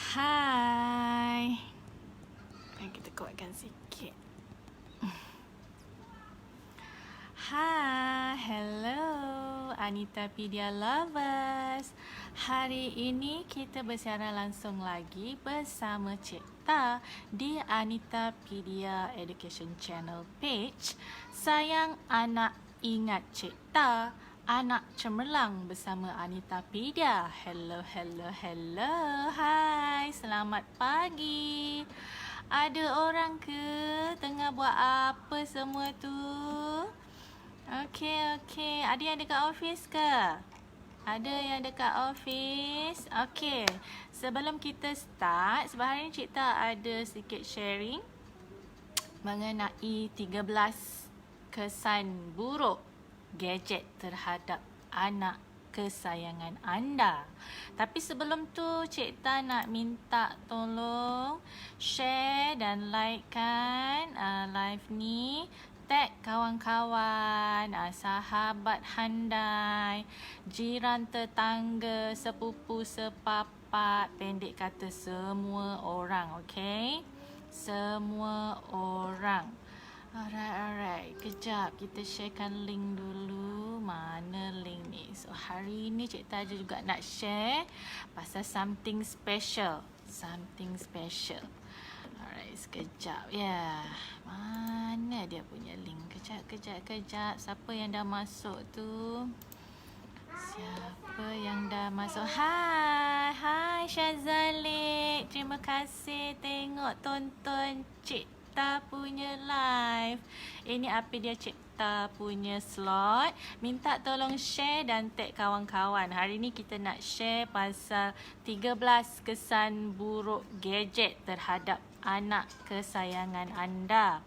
Hai. Kita kuatkan sikit. Hai, hello Anitapedia lovers. Hari ini kita bersiaran langsung lagi bersama Cik Ta di Anitapedia Education Channel page. Sayang anak, ingat Cik Ta, anak cemerlang bersama Anitapedia. Hello, hello, hello. Hai, selamat pagi. Ada orang ke tengah buat apa semua tu? Okey. Ada yang dekat office ke? Ada yang dekat office? Okey. Sebelum kita start, sebab hari ni Cik Ta ada sikit sharing mengenai 13 kesan buruk gadget terhadap anak kesayangan anda. Tapi sebelum tu Cik Ta nak minta tolong share dan like kan live ni. Tag kawan-kawan, sahabat handai, jiran tetangga, sepupu sepapat, pendek kata semua orang, okey? Semua orang. Alright. Kejap, kita sharekan link dulu. Mana link ni? So, hari ni Cik Ta juga nak share pasal something special. Alright, sekejap ya. Mana dia punya link? Kejap. Siapa yang dah masuk tu? Siapa yang dah masuk? Hai Syazalik. Terima kasih tengok tonton Cik Ta punya live. Ini apa dia Cik Ta punya slot. Minta tolong share dan tag kawan-kawan. Hari ni kita nak share pasal 13 kesan buruk gadget terhadap anak kesayangan anda.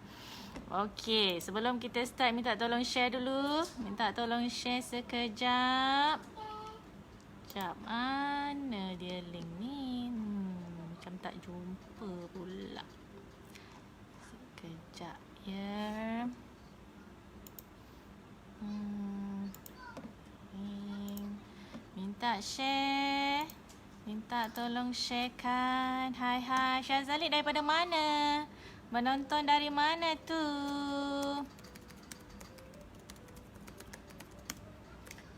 Okey, sebelum kita start minta tolong share dulu. Minta tolong share sekejap. Sekejap, mana dia link ni? Macam tak jumpa pula. Sekejap ya. Minta share. Minta tolong sharekan. Hai. Syazalik daripada mana? Menonton dari mana tu?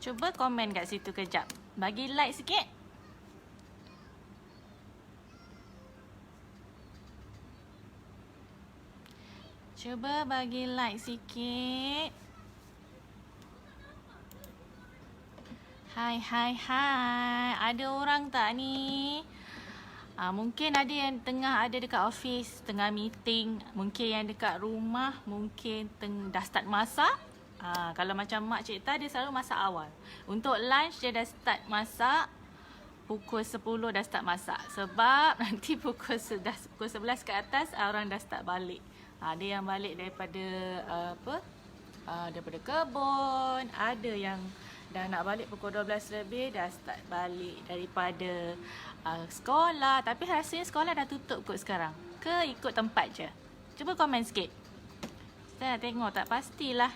Cuba komen kat situ kejap. Bagi like sikit. Cuba bagi like sikit. Hai. Ada orang tak ni? Mungkin ada yang tengah ada dekat office, tengah meeting. Mungkin yang dekat rumah, mungkin dah start masak. Kalau macam mak Cik Ta, dia selalu masak awal. Untuk lunch, dia dah start masak. Pukul 10 dah start masak. Sebab nanti pukul 11 ke atas, orang dah start balik. Ada yang balik daripada daripada kebun. Ada yang dah nak balik pukul 12 lebih, dah start balik daripada sekolah. Tapi rasanya sekolah dah tutup kot sekarang. Ke ikut tempat je? Cuba komen sikit. Saya nak tengok, tak pastilah.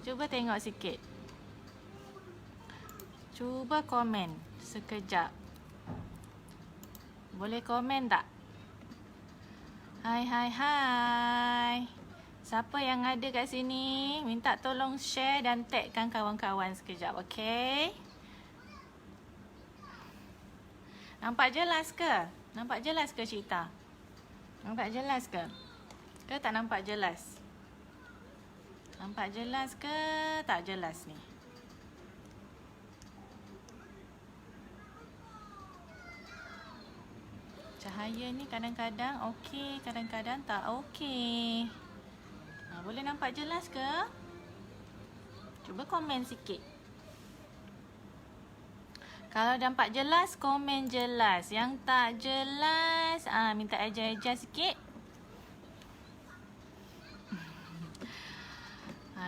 Cuba tengok sikit. Cuba komen sekejap. Boleh komen tak? Hai. Siapa yang ada kat sini? Minta tolong share dan tagkan kawan-kawan sekejap, okey? Nampak jelas ke? Nampak jelas ke Cik Ta? Nampak jelas ke? Ke tak nampak jelas? Nampak jelas ke tak jelas ni? Cahaya ni kadang-kadang okey, kadang-kadang tak okey. Boleh nampak jelas ke? Cuba komen sikit. Kalau nampak jelas, komen jelas. Yang tak jelas, minta ajar-ajar sikit.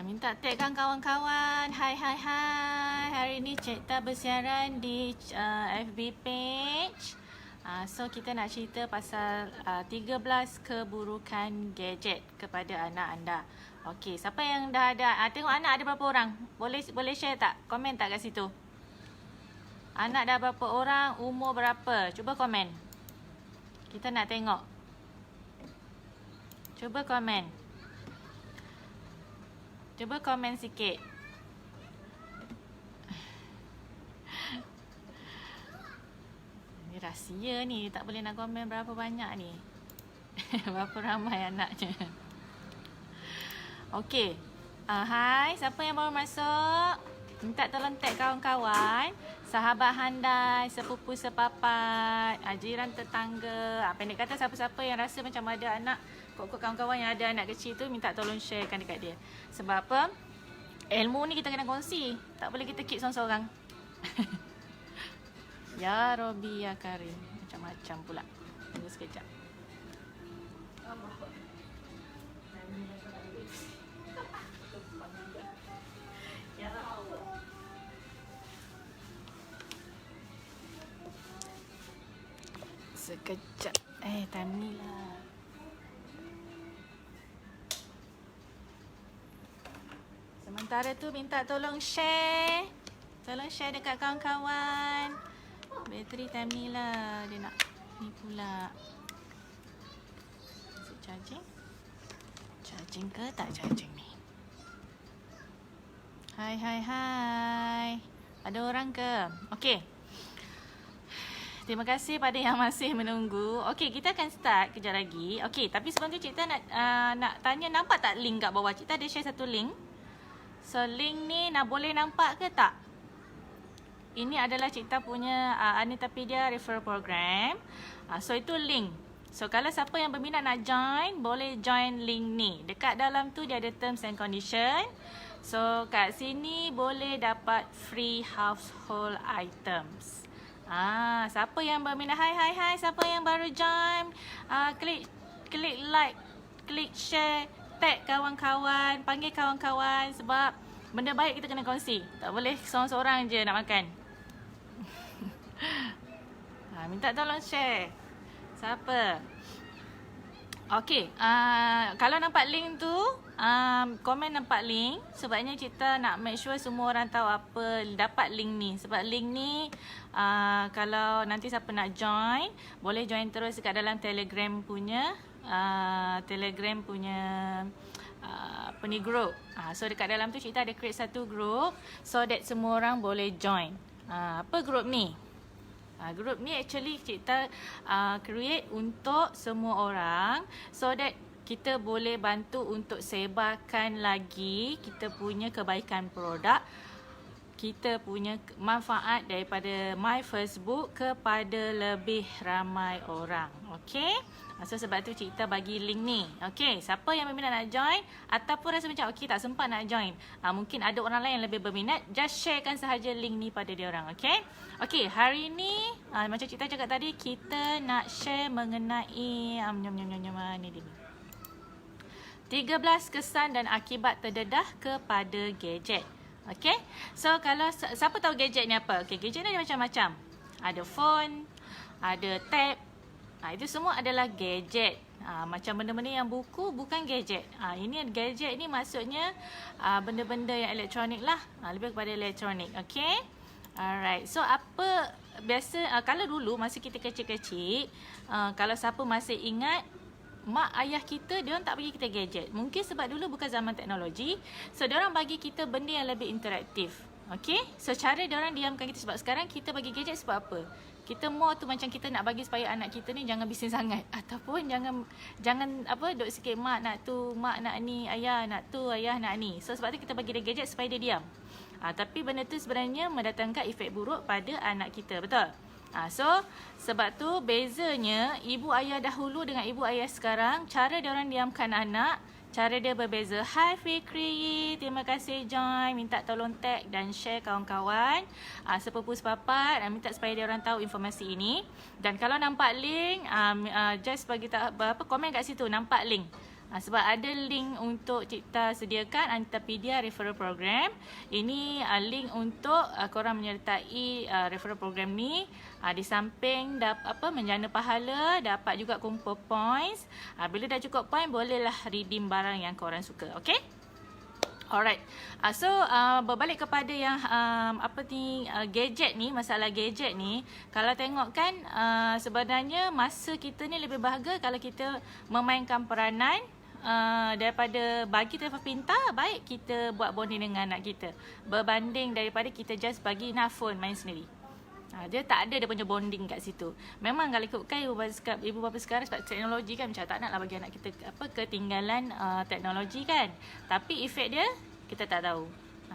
Minta tagkan kawan-kawan. Hai. Hari ni Cik Ta bersiaran di FB page. So kita nak cerita pasal 13 keburukan gadget kepada anak anda. Okey, siapa yang dah ada? Tengok anak ada berapa orang? Boleh share tak? Komen tak kat situ? Anak dah berapa orang? Umur berapa? Cuba komen. Kita nak tengok. Cuba komen. Cuba komen sikit. Ni rahsia ni. Tak boleh nak komen berapa banyak ni. Berapa ramai anaknya. Okey. Hai, siapa yang baru masuk? Minta tolong tag kawan-kawan, sahabat handai, sepupu sepapat, jiran tetangga. Pendek kata siapa-siapa yang rasa macam ada anak, kok kawan-kawan yang ada anak kecil tu, minta tolong sharekan dekat dia. Sebab apa? Ilmu ni kita kena kongsi. Tak boleh kita keep seorang-seorang. Ya Robi ya Karim. Macam-macam pula. Tunggu sekejap. Sekejap. Time ni lah. Sementara tu minta tolong share. Tolong share dekat kawan-kawan. Bateri time ni lah. Dia nak ni pula. Is it charging? Charging ke tak charging ni? Hai. Ada orang ke? Okey. Terima kasih pada yang masih menunggu. Okey, kita akan start kejap lagi. Okey, tapi sebelum tu Cikta nak tanya, nampak tak link kat bawah? Cikta ada share satu link. So, link ni boleh nampak ke tak? Ini adalah Cikta punya Anitapedia Referral Program. So, itu link. So, kalau siapa yang berminat nak join, boleh join link ni. Dekat dalam tu dia ada terms and condition. So, kat sini boleh dapat free household items. Siapa yang berminat, hai, siapa yang baru join, klik like, klik share, tag kawan-kawan, panggil kawan-kawan, sebab benda baik kita kena kongsi. Tak boleh seorang-seorang je nak makan. Minta tolong share. Siapa? Okey, kalau nampak link tu, komen nampak link. Sebabnya kita nak make sure semua orang tahu apa dapat link ni. Sebab link ni kalau nanti siapa nak join, boleh join terus dekat dalam Telegram punya apa ni, group. So dekat dalam tu kita ada create satu group so that semua orang boleh join. Apa group ni? Group ni actually kita create untuk semua orang so that kita boleh bantu untuk sebarkan lagi kita punya kebaikan produk, kita punya manfaat daripada My Facebook kepada lebih ramai orang. Okey? So sebab tu Cikta bagi link ni. Okey, siapa yang berminat nak join ataupun rasa macam okey tak sempat nak join, mungkin ada orang lain yang lebih berminat, just sharekan sahaja link ni pada dia orang. Okey? Okey, hari ni macam Cikta cakap tadi, kita nak share mengenai ni dia. 13 kesan dan akibat terdedah kepada gadget. Okey? So kalau siapa tahu gadget ni apa? Okey, gadget ni ada macam-macam. Ada phone, ada tab. Itu semua adalah gadget. Macam benda-benda yang buku bukan gadget. Ini gadget ni maksudnya benda-benda yang elektronik lah. Lebih kepada elektronik. Okey? Alright. So apa biasa kalau dulu masa kita kecil-kecil, kalau siapa masih ingat, mak ayah kita, diorang tak bagi kita gadget. Mungkin sebab dulu bukan zaman teknologi. So diorang bagi kita benda yang lebih interaktif. Okay? So cara diorang diamkan kita, sebab sekarang kita bagi gadget sebab apa? Kita more tu macam kita nak bagi supaya anak kita ni jangan bising sangat. Ataupun jangan duk sikit, mak nak tu, mak nak ni, ayah nak tu, ayah nak ni. So sebab tu kita bagi dia gadget supaya dia diam. Tapi benda tu sebenarnya mendatangkan efek buruk pada anak kita. Betul? So sebab tu bezanya ibu ayah dahulu dengan ibu ayah sekarang, cara dia orang diamkan anak, cara dia berbeza. Hai Fikri, terima kasih join, minta tolong tag dan share kawan-kawan, sepupu sepapat, minta supaya dia orang tahu informasi ini. Dan kalau nampak link, just bagi komen kat situ nampak link. Sebab ada link untuk Cikta sediakan Anitapedia Referral Program. Ini link untuk korang menyertai referral program ni. Di samping menjana pahala, dapat juga kumpul points. Bila dah cukup point, bolehlah redeem barang yang korang suka. Okay? Alright. Berbalik kepada yang gadget ni, masalah gadget ni, kalau tengok kan sebenarnya masa kita ni lebih bahagia kalau kita memainkan peranan daripada bagi telefon pintar, baik kita buat bonding dengan anak kita berbanding daripada kita just bagi nak phone main sendiri. Dia tak ada dia punya bonding kat situ. Memang kalau ikutkan ibu bapa sekarang sebab teknologi kan, macam tak naklah bagi anak kita ketinggalan teknologi kan. Tapi efek dia kita tak tahu.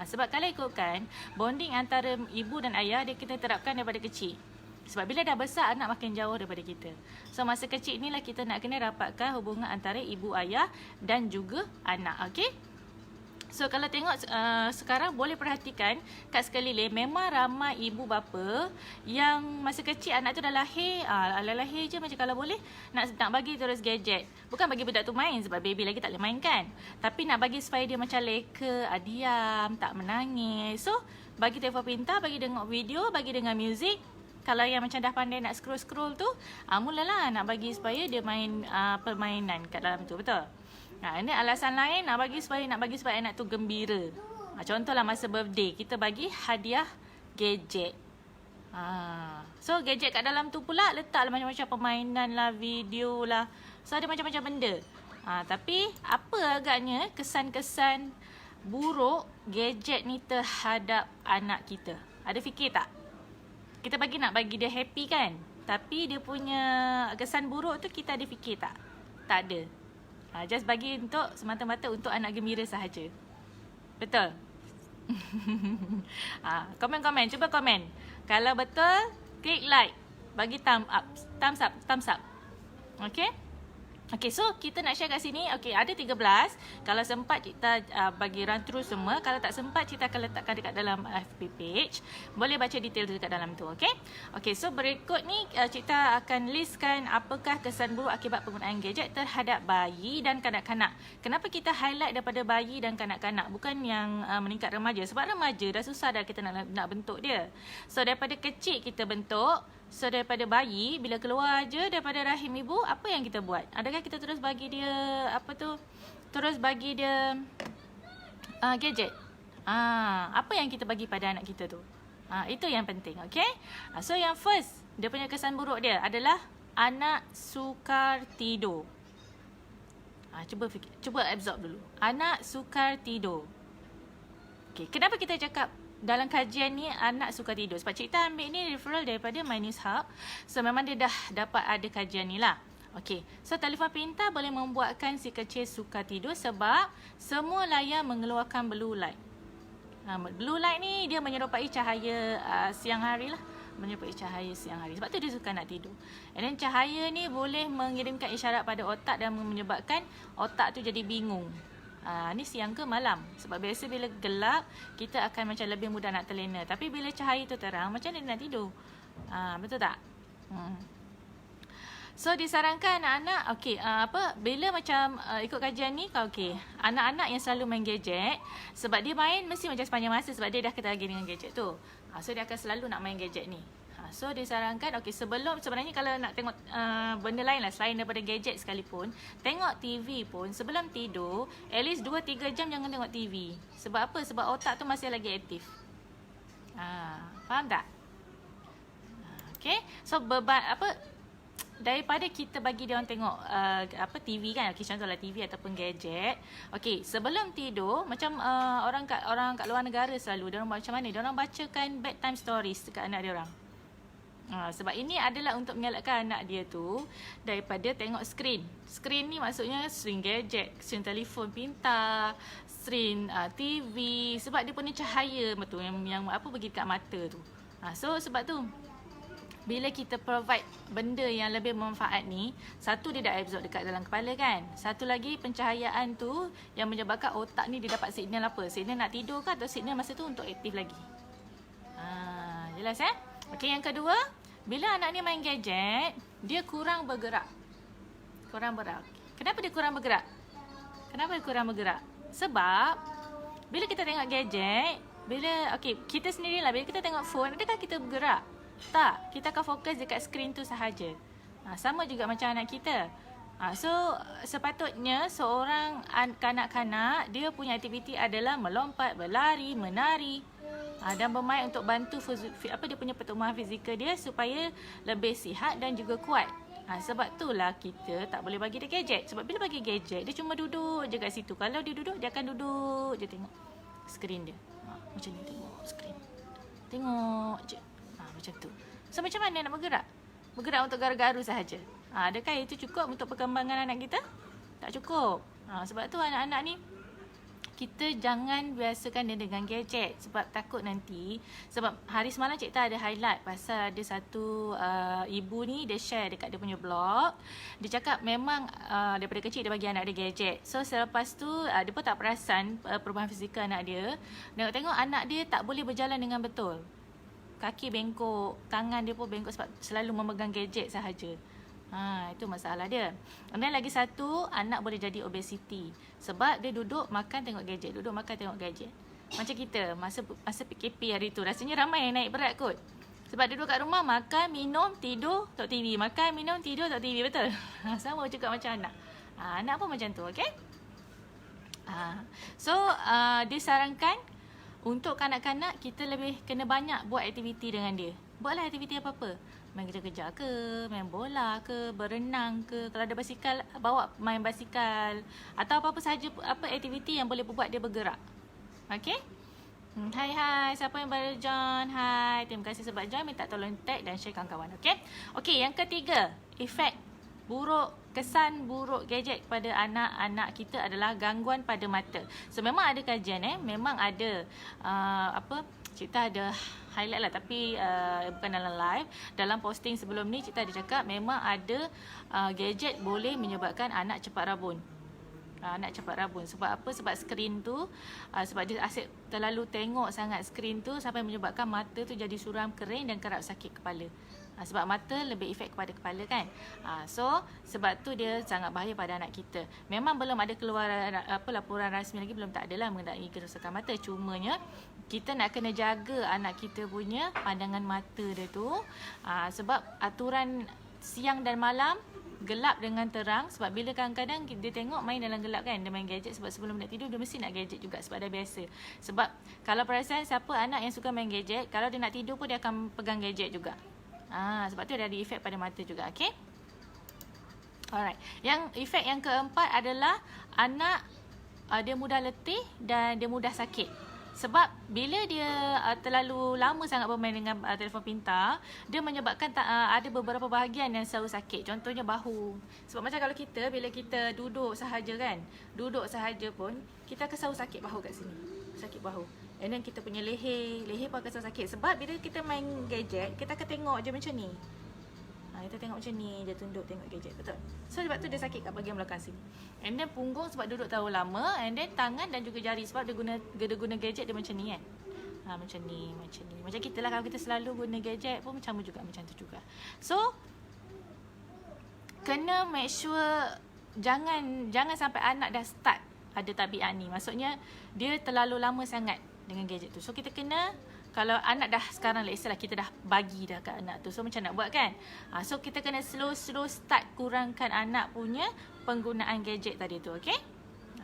Sebab kalau ikutkan bonding antara ibu dan ayah dia kita terapkan daripada kecil. Sebab bila dah besar anak makin jauh daripada kita. So masa kecil inilah kita nak kena rapatkan hubungan antara ibu ayah dan juga anak. Okey? So kalau tengok sekarang boleh perhatikan kat sekeliling memang ramai ibu bapa yang masa kecil anak tu dah lahir, lahir je macam kalau boleh nak bagi terus gadget. Bukan bagi budak tu main sebab baby lagi tak boleh main kan. Tapi nak bagi supaya dia macam leka, diam, tak menangis. So bagi telefon pintar, bagi tengok video, bagi dengar muzik. Kalau yang macam dah pandai nak scroll-scroll tu, mulalah nak bagi supaya dia main permainan kat dalam tu, betul? Ini alasan lain nak bagi supaya anak tu gembira. Contohlah masa birthday, kita bagi hadiah gadget. So gadget kat dalam tu pula letaklah macam-macam permainan lah, video lah. So ada macam-macam benda. Tapi apa agaknya kesan-kesan buruk gadget ni terhadap anak kita? Ada fikir tak? Kita nak bagi dia happy kan? Tapi dia punya kesan buruk tu kita ada fikir tak? Tak ada. Just bagi untuk semata-mata untuk anak gembira sahaja. Betul? Komen-komen, cuba komen. Kalau betul, klik like. Bagi thumbs up. Okay? Okay, so kita nak share kat sini. Okay, ada 13. Kalau sempat kita bagi run through semua. Kalau tak sempat, kita akan letakkan dekat dalam FB page. Boleh baca detail dekat dalam tu, okay? Okay, so berikut ni kita akan listkan apakah kesan buruk akibat penggunaan gadget terhadap bayi dan kanak-kanak. Kenapa kita highlight daripada bayi dan kanak-kanak, bukan yang meningkat remaja? Sebab remaja dah susah dah kita nak bentuk dia. So daripada kecil kita bentuk. So daripada bayi, bila keluar je daripada rahim ibu, apa yang kita buat? Adakah kita terus bagi dia, terus bagi dia gadget? Apa yang kita bagi pada anak kita tu? Itu yang penting, okay? So yang first, dia punya kesan buruk dia adalah anak sukar tidur. Cuba absorb dulu. Anak sukar tidur. Okay, kenapa kita cakap dalam kajian ni anak suka tidur? Sebab cikta ambil ni referral daripada My News Hub. So memang dia dah dapat ada kajian ni lah. Okay, so telefon pintar boleh membuatkan si kecil suka tidur sebab semua layar mengeluarkan blue light. Blue light ni dia menyerupai cahaya siang hari lah. Menyerupai cahaya siang hari. Sebab tu dia suka nak tidur. And then cahaya ni boleh mengirimkan isyarat pada otak dan menyebabkan otak tu jadi bingung. Ni siang ke malam? Sebab biasa bila gelap kita akan macam lebih mudah nak terlena. Tapi bila cahaya tu terang, macam mana nak tidur? Betul tak? So disarankan anak-anak bila macam ikut kajian ni, anak-anak yang selalu main gadget, sebab dia main mesti macam sepanjang masa sebab dia dah ketagih dengan gadget tu. So dia akan selalu nak main gadget ni. So disarankan sebenarnya kalau nak tengok benda lain lah selain daripada gadget sekalipun, tengok TV pun sebelum tidur at least 2-3 jam jangan tengok TV. Sebab apa? Sebab otak tu masih lagi aktif. Faham tak? Okay, so daripada kita bagi dia orang tengok TV kan, contohlah TV ataupun gadget. Sebelum tidur macam orang kat luar negara selalu dia orang macam mana? Dia orang bacakan bedtime stories dekat anak dia orang. Sebab ini adalah untuk mengelakkan anak dia tu daripada tengok skrin. Skrin ni maksudnya skrin gadget, skrin telefon pintar, skrin TV. Sebab dia punya cahaya betul yang pergi dekat mata tu. So sebab tu bila kita provide benda yang lebih bermanfaat ni, satu dia dah absorb dekat dalam kepala kan. Satu lagi pencahayaan tu yang menyebabkan otak ni dia dapat signal apa? Signal nak tidur ke atau signal masa tu untuk aktif lagi. Jelas Okey, yang kedua, bila anak ni main gadget, dia kurang bergerak. Kenapa dia kurang bergerak? Sebab bila kita tengok gadget, kita sendirilah bila kita tengok phone, adakah kita bergerak? Tak, kita akan fokus dekat skrin tu sahaja. Sama juga macam anak kita. So sepatutnya seorang kanak-kanak dia punya aktiviti adalah melompat, berlari, menari dan bermain untuk bantu dia punya pertumbuhan fizikal dia supaya lebih sihat dan juga kuat. Sebab itulah kita tak boleh bagi dia gadget. Sebab bila bagi gadget, dia cuma duduk je kat situ. Kalau dia duduk, dia akan duduk je tengok skrin dia. Macam ni, tengok skrin. Tengok je. Macam tu. So macam mana nak bergerak? Bergerak untuk garu-garu sahaja. Adakah itu cukup untuk perkembangan anak kita? Tak cukup. Sebab tu anak-anak ni kita jangan biasakan dia dengan gadget. Sebab takut nanti. Sebab hari semalam cikgu ada highlight pasal ada satu ibu ni dia share dekat dia punya blog. Dia cakap memang daripada kecil dia bagi anak dia gadget. So selepas tu dia pun tak perasan perubahan fizikal anak dia. Tengok anak dia tak boleh berjalan dengan betul. Kaki bengkok, tangan dia pun bengkok sebab selalu memegang gadget sahaja. Itu masalah dia. Dan lagi satu, anak boleh jadi obesity. Sebab dia duduk makan tengok gadget, duduk makan tengok gadget. Macam kita masa PKP hari tu, rasanya ramai yang naik berat kot. Sebab duduk kat rumah makan, minum, tidur, tengok TV. Makan, minum, tidur, tengok TV, betul? Sama juga macam anak. Anak pun macam tu, okey? So disarankan untuk kanak-kanak kita lebih kena banyak buat aktiviti dengan dia. Buatlah aktiviti apa-apa. Main kejar-kejar ke, main bola ke, berenang ke. Kalau ada basikal, bawa main basikal. Atau apa-apa sahaja, aktiviti yang boleh buat dia bergerak. Okey? Hai, siapa yang baru join? Hai, terima kasih sebab join. Minta tolong tag dan share kawan-kawan. Okey? Okey, yang ketiga, efek buruk, kesan buruk gadget kepada anak-anak kita adalah gangguan pada mata. So memang ada kajian memang ada cikgu ada highlight lah tapi bukan dalam live. Dalam posting sebelum ni cikgu ada cakap memang ada gadget boleh menyebabkan anak cepat rabun. Anak cepat rabun. Sebab apa? Sebab skrin tu sebab dia asyik terlalu tengok sangat skrin tu sampai menyebabkan mata tu jadi suram, kering dan kerap sakit kepala. Sebab mata lebih efek kepada kepala kan. So sebab tu dia sangat bahaya pada anak kita. Memang belum ada keluar laporan rasmi lagi, belum tak adalah mengenai kerosakan mata. Cumanya kita nak kena jaga anak kita punya pandangan mata dia tu. Sebab aturan siang dan malam, gelap dengan terang. Sebab bila kadang-kadang dia tengok main dalam gelap kan, dia main gadget. Sebab sebelum nak tidur dia mesti nak gadget juga sebab dah biasa. Sebab kalau perasan siapa anak yang suka main gadget, kalau dia nak tidur pun dia akan pegang gadget juga. Sebab tu dia ada efek pada mata juga. Okay? Alright. Efek yang keempat adalah anak dia mudah letih dan dia mudah sakit. Sebab bila dia terlalu lama sangat bermain dengan telefon pintar, dia menyebabkan ada beberapa bahagian yang selalu sakit. Contohnya bahu. Sebab macam kalau kita, bila kita duduk sahaja kan, duduk sahaja pun, kita akan selalu sakit bahu kat sini. Sakit bahu. And then kita punya leher pun akan selalu sakit. Sebab bila kita main gadget, kita akan tengok je macam ni. Kita tengok macam ni, dia tunduk tengok gadget, betul? So sebab tu dia sakit kat bahagian belakang sini. And then punggung sebab duduk terlalu lama. And then tangan dan juga jari sebab dia guna gadget dia macam ni kan. Macam ni. Macam kita lah, kalau kita selalu guna gadget pun macam juga macam tu juga. So kena make sure jangan sampai anak dah start ada tabiat ni. Maksudnya dia terlalu lama sangat dengan gadget tu. So kita kena, kalau anak dah sekarang istilah kita dah bagi dah kat anak tu, so macam nak buat kan. So kita kena slow start kurangkan anak punya penggunaan gadget tadi tu. Okay?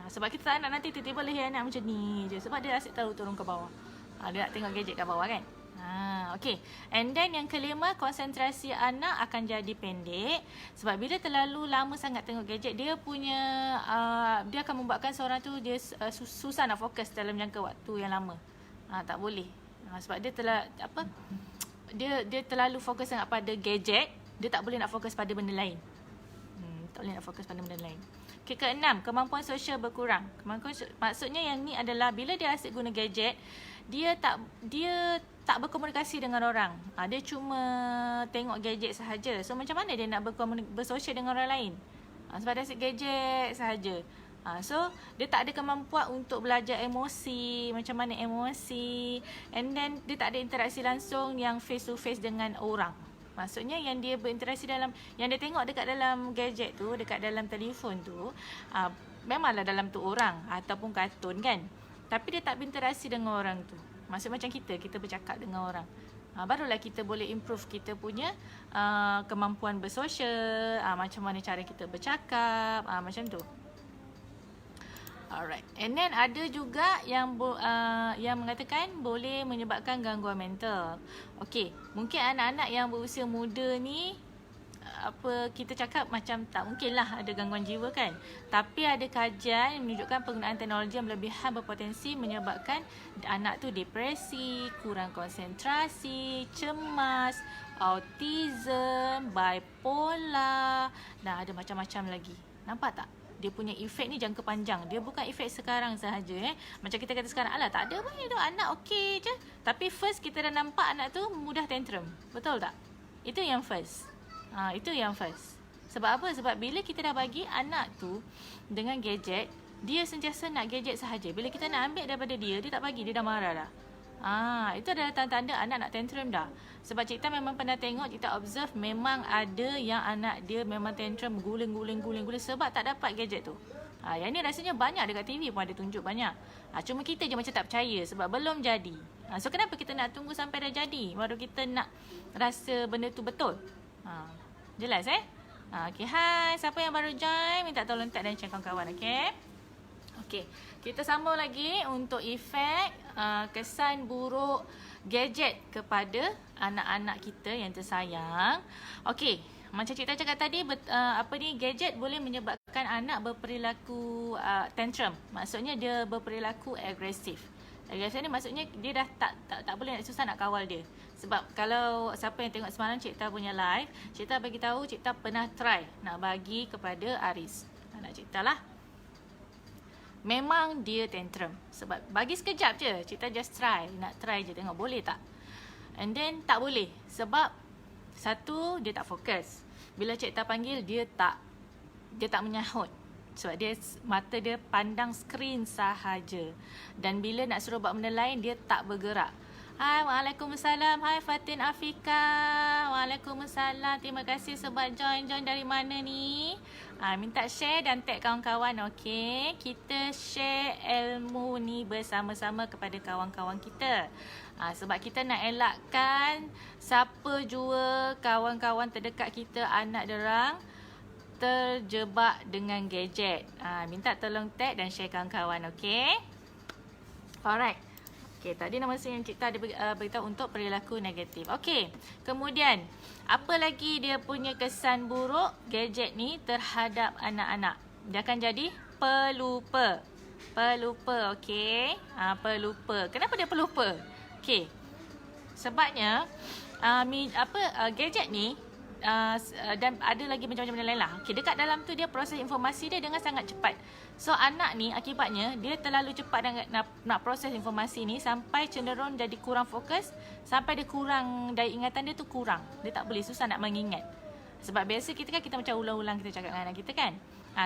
Sebab kita tak nak nanti tiba-tiba leher anak macam ni je, sebab dia asyik terlalu turun ke bawah. Dia nak tengok gadget kat bawah kan. Okay. And then yang kelima, konsentrasi anak akan jadi pendek. Sebab bila terlalu lama sangat tengok gadget, dia punya dia akan membuatkan seorang tu dia susah nak fokus dalam jangka waktu yang lama. Tak boleh. Sebab dia dia terlalu fokus sangat pada gadget, dia tak boleh nak fokus pada benda lain. Tak boleh nak fokus pada benda lain. Okay, keenam, kemampuan sosial berkurang. Maksudnya yang ni adalah bila dia asyik guna gadget, dia tak berkomunikasi dengan orang. Dia cuma tengok gadget sahaja. So macam mana dia nak bersosial dengan orang lain? Sebab dia asyik gadget sahaja. So dia tak ada kemampuan untuk belajar emosi, macam mana emosi, and then dia tak ada interaksi langsung yang face to face dengan orang. Maksudnya yang dia berinteraksi yang dia tengok dekat dalam gadget tu, dekat dalam telefon tu, memanglah dalam tu orang ataupun kartun kan, tapi dia tak berinteraksi dengan orang tu. Maksud macam kita bercakap dengan orang. Barulah kita boleh improve kita punya kemampuan bersosial, macam mana cara kita bercakap, macam tu. Alright. And then ada juga yang mengatakan boleh menyebabkan gangguan mental. Okey, mungkin anak-anak yang berusia muda ni kita cakap macam tak mungkinlah ada gangguan jiwa kan. Tapi ada kajian yang menunjukkan penggunaan teknologi yang berlebihan berpotensi menyebabkan anak tu depresi, kurang konsentrasi, cemas, autism, bipolar, dan ada macam-macam lagi. Nampak tak? Dia punya efek ni jangka panjang. Dia bukan efek sekarang sahaja. Macam kita kata sekarang, alah tak ada pun tu, anak okey je. Tapi first kita dah nampak anak tu mudah tantrum. Betul tak? Itu yang first. Itu yang first. Sebab apa? Sebab bila kita dah bagi anak tu dengan gadget, dia sentiasa nak gadget sahaja. Bila kita nak ambil daripada dia, dia tak bagi, dia dah marah dah. Itu adalah tanda-tanda anak nak tantrum dah. Sebab cikta memang pernah tengok, cikta observe memang ada yang anak dia memang tantrum guling sebab tak dapat gadget tu. Yang ni rasanya banyak dekat TV pun ada tunjuk banyak. Cuma kita je macam tak percaya sebab belum jadi. So kenapa kita nak tunggu sampai dah jadi baru kita nak rasa benda tu betul? Jelas Okay, hai. Siapa yang baru join, minta tolong tag dan share kawan-kawan, okay? Okay, kita sambung lagi untuk efek kesan buruk gadget kepada anak-anak kita yang tersayang. Okay, macam cikta cakap tadi, gadget boleh menyebabkan anak berperilaku tantrum. Maksudnya dia berperilaku agresif. Agresif ni maksudnya dia dah tak boleh, susah nak kawal dia. Sebab kalau siapa yang tengok semalam cikta punya live, cikta bagi tahu cikta pernah try nak bagi kepada Aris, anak cikta lah. Memang dia tantrum. Sebab bagi sekejap je, cikta just nak try je tengok boleh tak. And then tak boleh. Sebab satu, dia tak fokus. Bila cikta panggil, dia tak menyahut. Sebab mata dia pandang skrin sahaja. Dan bila nak suruh buat benda lain, dia tak bergerak. Hai, waalaikumsalam. Hai Fatin Afika. Waalaikumsalam. Terima kasih sebab join dari mana ni? Minta share dan tag kawan-kawan, okey? Kita share ilmu ni bersama-sama kepada kawan-kawan kita. Sebab kita nak elakkan siapa jua kawan-kawan terdekat kita, anak derang terjebak dengan gadget. Minta tolong tag dan share kawan-kawan, okey? Alright. Okey, tadi nama saya yang cikta ada beritahu untuk perilaku negatif. Okey, kemudian apa lagi dia punya kesan buruk gadget ni terhadap anak-anak? Dia akan jadi pelupa. Pelupa, okey? Pelupa. Kenapa dia pelupa? Okey. Sebabnya gadget ni dan ada lagi macam-macam benda lain lah. Okay, dekat dalam tu dia proses informasi dia dengan sangat cepat. So anak ni akibatnya dia terlalu cepat nak proses informasi ni sampai cenderung jadi kurang fokus, sampai dia kurang daya ingatan dia tu kurang. Dia tak boleh, susah nak mengingat. Sebab biasa kita macam ulang-ulang kita cakap dengan anak kita kan.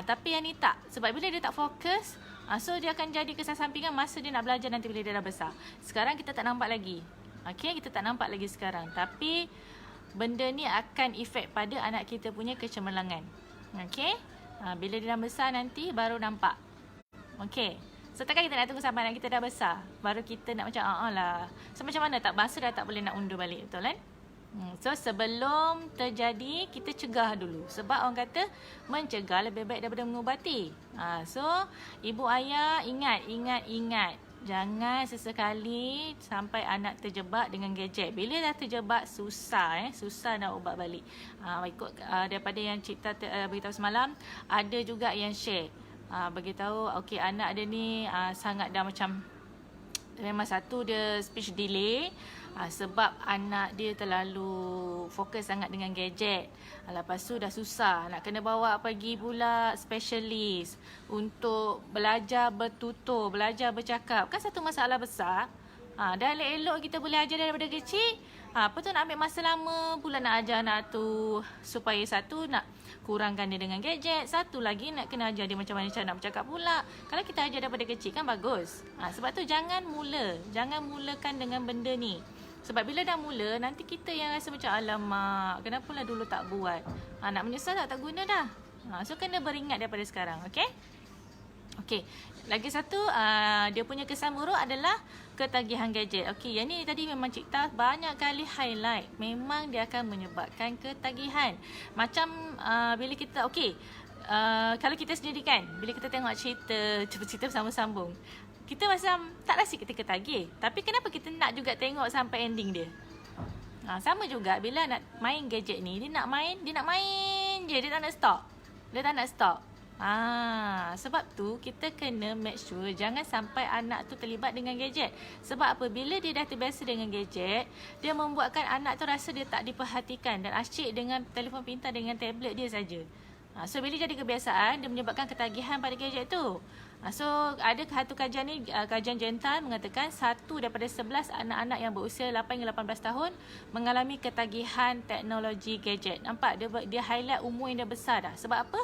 Tapi yang ni tak. Sebab bila dia tak fokus, so dia akan jadi kesan sampingan masa dia nak belajar nanti bila dia dah besar. Sekarang kita tak nampak lagi. Okay, kita tak nampak lagi sekarang. Tapi benda ni akan efek pada anak kita punya kecemerlangan. Okay. Bila dia dah besar nanti baru nampak. Okay. So takkan kita nak tunggu sampai anak kita dah besar baru kita nak macam lah. So macam mana tak masa dah tak boleh nak undur balik, betul kan? So sebelum terjadi kita cegah dulu. Sebab orang kata mencegah lebih baik daripada mengubati. So ibu ayah ingat. Jangan sesekali sampai anak terjebak dengan gadget. Bila dah terjebak susah nak ubat balik. Ikut daripada yang cikta beritahu semalam, ada juga yang share beritahu okey anak dia ni sangat dah macam memang satu dia speech delay sebab anak dia terlalu fokus sangat dengan gadget. Lepas tu dah susah nak kena bawa pergi pula specialist untuk belajar bertutur, belajar bercakap. Kan satu masalah besar. Dah elok-elok kita boleh ajar daripada kecil. Apa tu nak ambil masa lama pula nak ajar anak tu supaya satu nak kurangkan dia dengan gadget, satu lagi nak kena ajar dia macam mana cara nak bercakap pula. Kalau kita ajar daripada kecil kan bagus. Sebab tu jangan mulakan dengan benda ni. Sebab bila dah mula, nanti kita yang rasa macam alamak, kenapalah dulu tak buat. Nak menyesal tak guna dah. So kena beringat daripada sekarang, okay? Okey, lagi satu dia punya kesan buruk adalah ketagihan gadget. Okey, yang ni tadi memang Cik banyak kali highlight. Memang dia akan menyebabkan ketagihan. Macam bila kita kalau kita sendiri kan, bila kita tengok cerita bersambung-sambung, kita macam tak rasa kita ketagih. Tapi kenapa kita nak juga tengok sampai ending dia? Sama juga bila nak main gadget ni, dia nak main je, dia tak nak stop. Sebab tu kita kena make sure jangan sampai anak tu terlibat dengan gadget. Sebab apabila dia dah terbiasa dengan gadget, dia membuatkan anak tu rasa dia tak diperhatikan dan asyik dengan telefon pintar, dengan tablet dia saja. So bila jadi kebiasaan, dia menyebabkan ketagihan pada gadget tu. So ada satu kajian ni, kajian Jental mengatakan 1 daripada 11 anak-anak yang berusia 8 hingga 18 tahun mengalami ketagihan teknologi gadget. Nampak dia highlight umur yang dah besar dah. Sebab apa?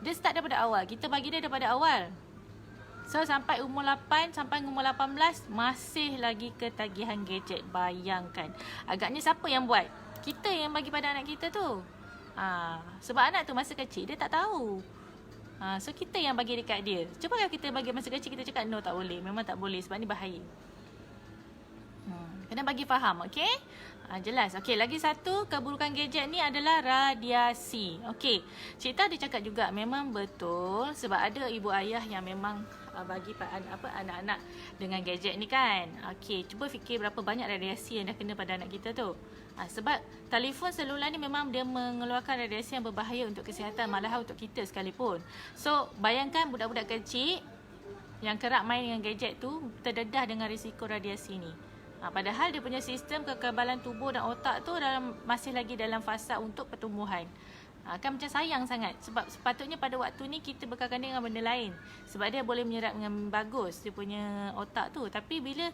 Dia start daripada awal. Kita bagi dia daripada awal. So sampai umur 8 sampai umur 18 masih lagi ketagihan gadget. Bayangkan. Agaknya siapa yang buat? Kita yang bagi pada anak kita tu. Sebab anak tu masa kecil dia tak tahu. So kita yang bagi dekat dia. Cuba kalau kita bagi masa kecil, kita cakap no, tak boleh. Memang tak boleh sebab ni bahaya. Kena bagi faham, okey? Jelas. Okey, lagi satu keburukan gadget ni adalah radiasi. Okey, Cik ada cakap juga memang betul sebab ada ibu ayah yang memang bagi anak-anak dengan gadget ni kan. Okey, cuba fikir berapa banyak radiasi yang dah kena pada anak kita tu. Sebab telefon selular ni memang dia mengeluarkan radiasi yang berbahaya untuk kesihatan, malah untuk kita sekalipun. So, bayangkan budak-budak kecil yang kerap main dengan gadget tu terdedah dengan risiko radiasi ni. Padahal dia punya sistem kekebalan tubuh dan otak tu masih lagi dalam fasa untuk pertumbuhan. Kan macam sayang sangat sebab sepatutnya pada waktu ni kita bekalkan dia dengan benda lain sebab dia boleh menyerap dengan bagus dia punya otak tu. Tapi bila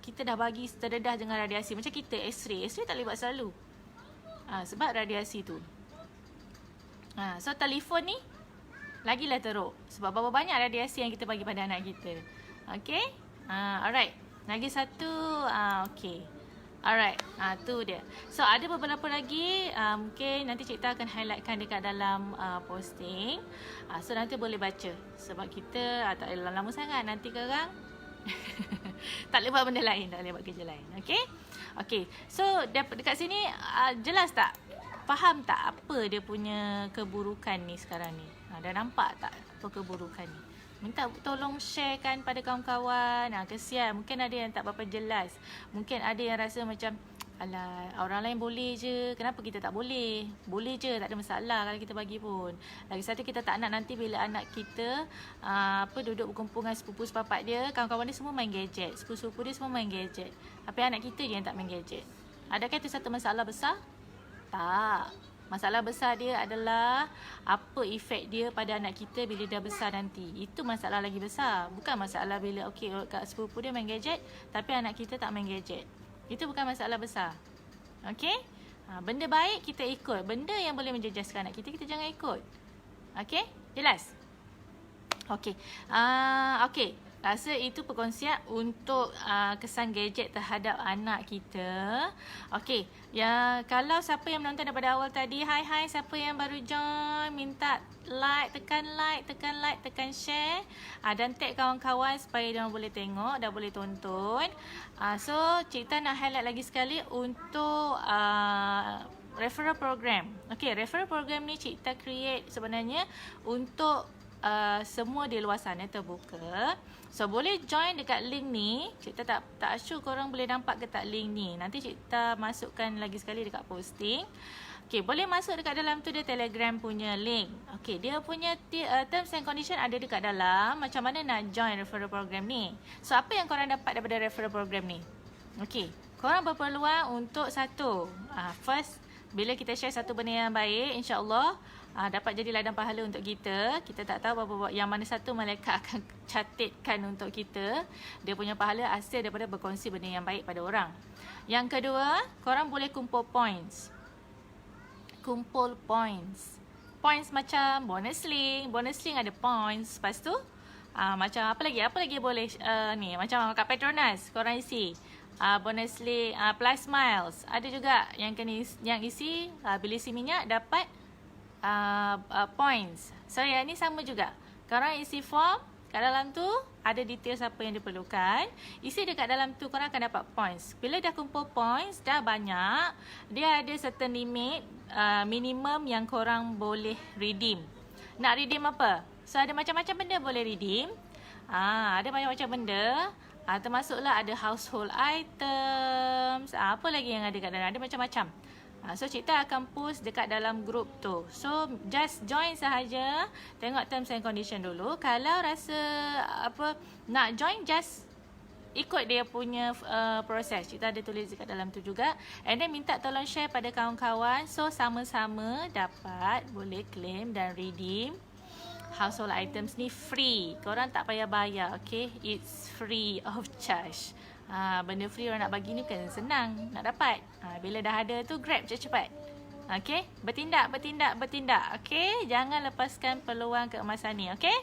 kita dah bagi terdedah dengan radiasi, macam kita X-ray tak boleh buat selalu sebab radiasi tu. So telefon ni lagilah teruk sebab berapa banyak radiasi yang kita bagi pada anak kita. Okay, alright. Lagi satu, okay. Alright, tu dia. So ada beberapa lagi, mungkin nanti Cik akan highlightkan dekat dalam posting. So nanti boleh baca. Sebab kita tak lama sangat, nanti korang tak boleh buat benda lain, tak boleh buat kerja lain. Okay, so dekat sini jelas tak? Faham tak apa dia punya keburukan ni sekarang ni? Dah nampak tak apa keburukan ni? Minta tolong sharekan pada kawan-kawan. Kesian, mungkin ada yang tak berapa jelas. Mungkin ada yang rasa macam, alah, orang lain boleh je, kenapa kita tak boleh? Boleh je, tak ada masalah kalau kita bagi pun. Lagi satu, kita tak nak nanti bila anak kita duduk berkumpul dengan sepupu sepapak dia, kawan-kawan dia semua main gadget, sepupu-sepupu dia semua main gadget, tapi anak kita je yang tak main gadget. Adakah itu satu masalah besar? Tak. Masalah besar dia adalah apa efek dia pada anak kita bila dah besar nanti. Itu masalah lagi besar. Bukan masalah bila kat sepupu dia main gadget tapi anak kita tak main gadget. Itu bukan masalah besar. Okey? Benda baik kita ikut. Benda yang boleh menjejaskan anak kita, kita jangan ikut. Okey? Jelas? Okey. Okey. Rasa itu perkongsian untuk kesan gadget terhadap anak kita. Okey, ya, kalau siapa yang menonton daripada awal tadi, hai siapa yang baru join, minta tekan like, tekan share dan tag kawan-kawan supaya dia boleh tengok dan boleh tonton. So Cik Tan nak highlight lagi sekali untuk referral program. Okey, referral program ni Cik Tan create sebenarnya untuk semua di luar sana terbuka. So boleh join dekat link ni. Cik tak sure korang boleh nampak ke tak link ni. Nanti Cik masukkan lagi sekali dekat posting. Okay, boleh masuk dekat dalam tu, dia Telegram punya link. Okay, dia punya terms and condition ada dekat dalam. Macam mana nak join referral program ni. So apa yang korang dapat daripada referral program ni? Okay, korang berpeluang untuk satu. First, bila kita share satu benda yang baik, insyaAllah dapat jadi ladang pahala untuk kita. Kita tak tahu yang mana satu malaikat akan catatkan untuk kita. Dia punya pahala hasil daripada berkongsi benda yang baik pada orang. Yang kedua, korang boleh kumpul points. Points macam bonus link. Bonus link ada points. Lepas tu macam apa lagi boleh ni, macam kat Petronas korang isi bonus link, plus miles. Ada juga yang isi bila isi minyak dapat points. So yang ni sama juga. Korang isi form. Kat dalam tu ada detail siapa yang diperlukan. Isi dekat dalam tu korang akan dapat points. Bila dah kumpul points, dah banyak, dia ada certain limit minimum yang korang boleh redeem. Nak redeem apa? So ada macam-macam benda boleh redeem. Ada banyak-macam benda. Termasuklah ada household items. Apa lagi yang ada kat dalam? Ada macam-macam. So Cikta akan post dekat dalam group tu. So just join sahaja. Tengok terms and condition dulu. Kalau rasa nak join, just ikut dia punya proses. Cikta ada tulis dekat dalam tu juga. And then minta tolong share pada kawan-kawan. So sama-sama dapat boleh claim dan redeem household items ni free. Korang tak payah bayar, okay? It's free of charge. Benda free orang nak bagi ni bukan senang nak dapat. Bila dah ada tu, grab cepat-cepat. Okay? Bertindak. Okay? Jangan lepaskan peluang keemasan ni. Okay?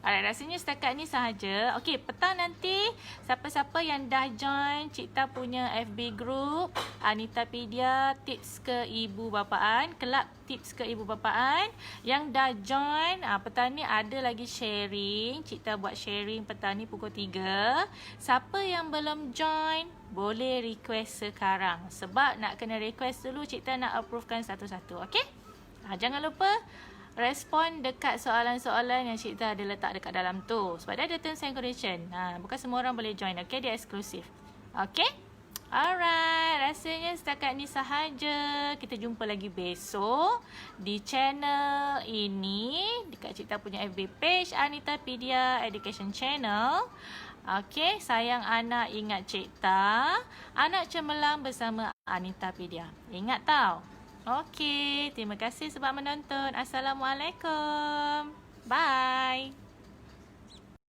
Alright, rasanya setakat ni sahaja. Okay, petang nanti siapa-siapa yang dah join Cikta punya FB group Anitapedia Tips ke Ibu Bapaan, Kelab Tips ke Ibu Bapaan, yang dah join, petang ni ada lagi sharing. Cikta buat sharing petang ni pukul 3. Siapa yang belum join, boleh request sekarang. Sebab nak kena request dulu, Cikta nak approvekan satu-satu. Okay? Jangan lupa respon dekat soalan-soalan yang Cikta ada letak dekat dalam tu. Sebab dia ada terms and condition. Bukan semua orang boleh join. Okay, dia eksklusif. Okay? Alright, rasanya setakat ni sahaja. Kita jumpa lagi besok di channel ini, dekat Cikta punya FB page Anitapedia Education Channel. Okay, sayang anak, ingat Cikta. Anak cemerlang bersama Anitapedia. Ingat tau. Okey, terima kasih sebab menonton. Assalamualaikum. Bye.